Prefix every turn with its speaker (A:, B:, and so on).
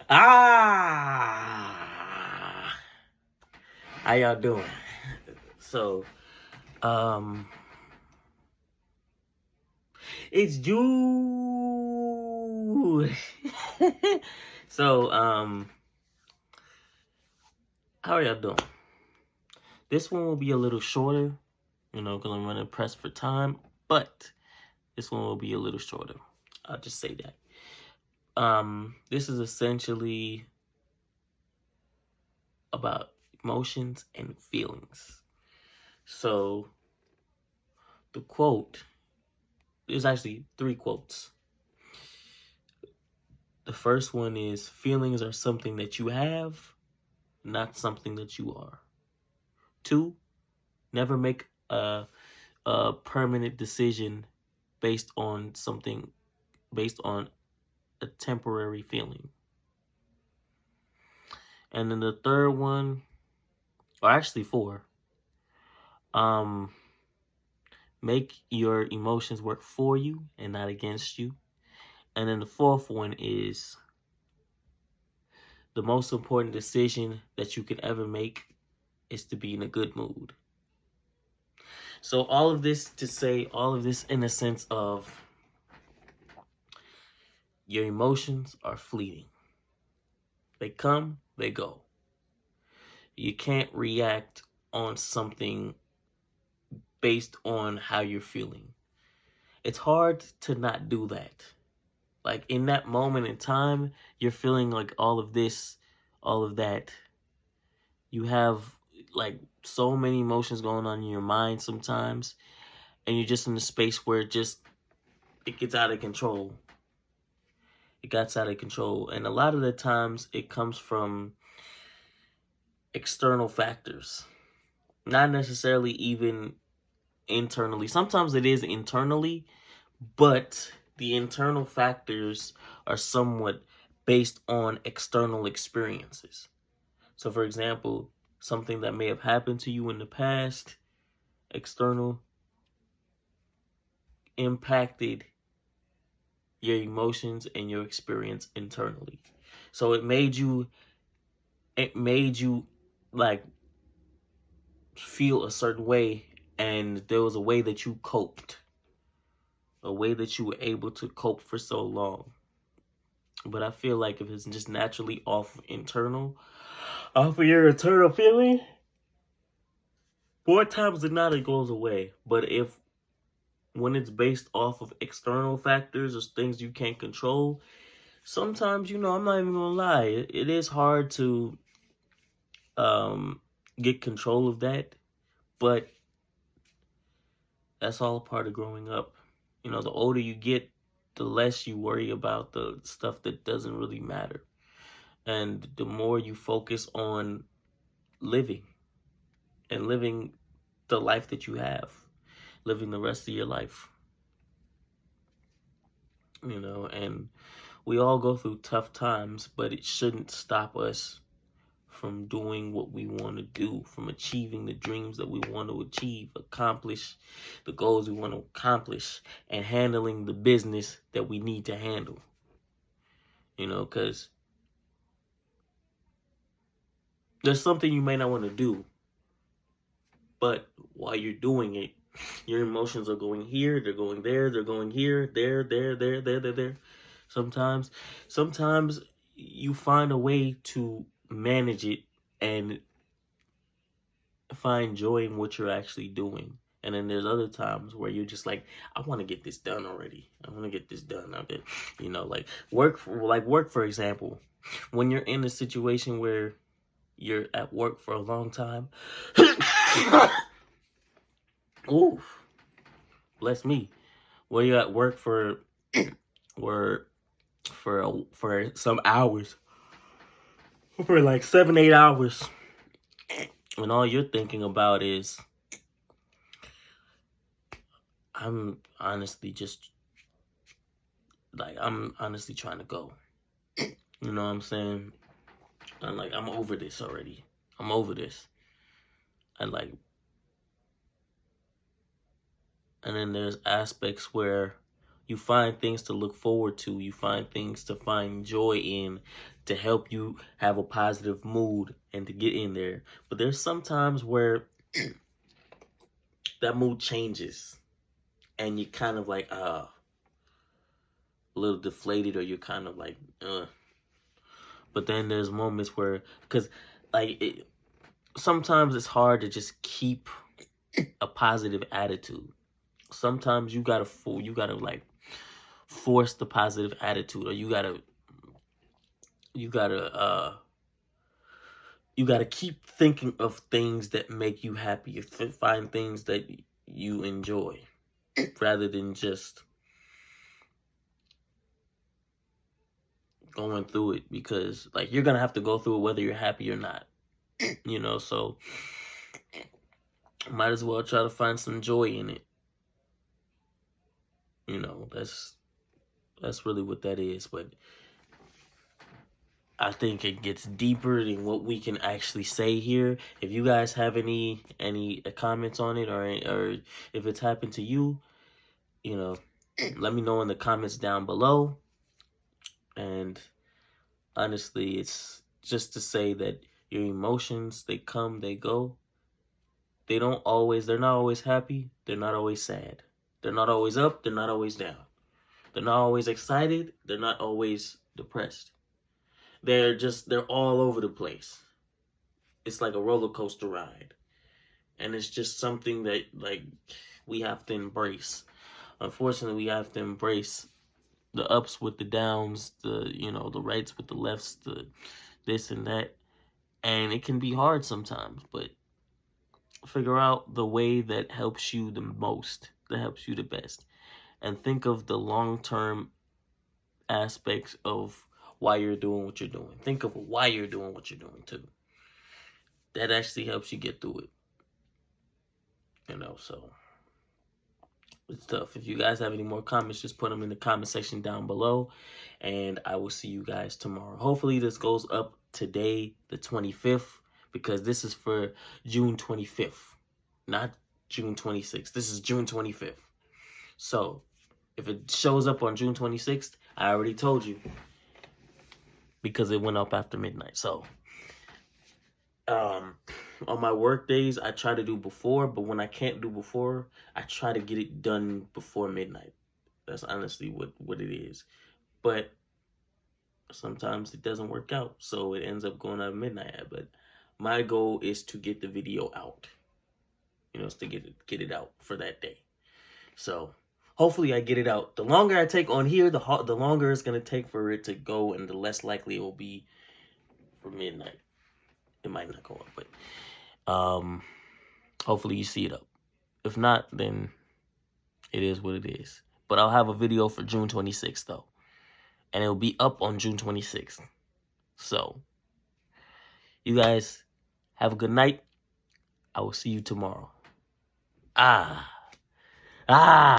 A: Ah, how y'all doing? So, um, it's June. so, how are y'all doing? This one will be a little shorter, because I'm running pressed for time, but this one will be a little shorter. I'll just say that. This is essentially about emotions and feelings. So, the quote, there's actually 3 quotes. The first one is, feelings are something that you have, not something that you are. 2, never make a permanent decision based on a temporary feeling. And then the third one, or actually 4, make your emotions work for you and not against you. And then the 4th one is, the most important decision that you could ever make is to be in a good mood. So all of this in the sense of, your emotions are fleeting. They come, they go. You can't react on something based on how you're feeling. It's hard to not do that. Like, in that moment in time, you're feeling like all of this, all of that. You have like so many emotions going on in your mind sometimes, and you're just in a space where it gets out of control. It gets out of control. And a lot of the times it comes from external factors, not necessarily even internally. Sometimes it is internally, but the internal factors are somewhat based on external experiences. So, for example, something that may have happened to you in the past, external, impacted your emotions and your experience internally. So it made you like feel a certain way, and there was a way that you coped, a way that you were able to cope for so long. But I feel like if it's just naturally off of your internal feeling, 4 times than not it goes away. But when it's based off of external factors or things you can't control, sometimes, I'm not even gonna lie, it is hard to get control of that. But that's all a part of growing up. The older you get, the less you worry about the stuff that doesn't really matter. And the more you focus on living and living the life that you have, living the rest of your life. And we all go through tough times, but it shouldn't stop us from doing what we want to do, from achieving the dreams that we want to achieve, accomplish the goals we want to accomplish, and handling the business that we need to handle. Because there's something you may not want to do, but while you're doing it, your emotions are going here, they're going there, they're going here, there. Sometimes you find a way to manage it and find joy in what you're actually doing. And then there's other times where you're just like, I want to get this done already. I want to get this done. Like work, for example, when you're in a situation where you're at work for a long time. Ooh, bless me. Where you're at work for some hours, for like 7-8 hours, and all you're thinking about is, I'm honestly trying to go. You know what I'm saying? I'm like, I'm over this already. I'm over this. And then there's aspects where You find things to look forward to. You find things to find joy in, to help you have a positive mood and to get in there. But there's some times where that mood changes and you kind of like, a little deflated, or you're kind of like, But then there's moments where, because like, sometimes it's hard to just keep a positive attitude. Sometimes you gotta like force the positive attitude, or you gotta keep thinking of things that make you happy. Find things that you enjoy, rather than just going through it, because like you're gonna have to go through it whether you're happy or not. You know, so might as well try to find some joy in it. You know, that's really what that is. But I think it gets deeper than what we can actually say here. If you guys have any comments on it, or if it's happened to you, you know, let me know in the comments down below. And honestly, it's just to say that your emotions, they come, they go. They're not always happy. They're not always sad. They're not always up. They're not always down. They're not always excited. They're not always depressed. They're all over the place. It's like a roller coaster ride. And it's just something that, like, we have to embrace. Unfortunately, we have to embrace the ups with the downs, the rights with the lefts, the this and that. And it can be hard sometimes, but figure out the way that helps you the most, that helps you the best. And think of the long-term aspects of why you're doing what you're doing. Think of why you're doing what you're doing too. That actually helps you get through it. You know, so it's tough. If you guys have any more comments, just put them in the comment section down below. And I will see you guys tomorrow. Hopefully this goes up today, the 25th, because this is for June 25th, not June 26th. This is June 25th. So if it shows up on June 26th, I already told you, because it went up after midnight. So on my work days, I try to do before, but when I can't do before, I try to get it done before midnight. That's honestly what it is. But sometimes it doesn't work out, so it ends up going out at midnight. But my goal is to get the video out. You know, it's to get it out for that day. So hopefully I get it out. The longer I take on here, the longer it's going to take for it to go, and the less likely it will be for midnight. It might not go up, but hopefully you see it up. If not, then it is what it is. But I'll have a video for June 26th, though. And it'll be up on June 26th. So, you guys have a good night. I will see you tomorrow. Ah.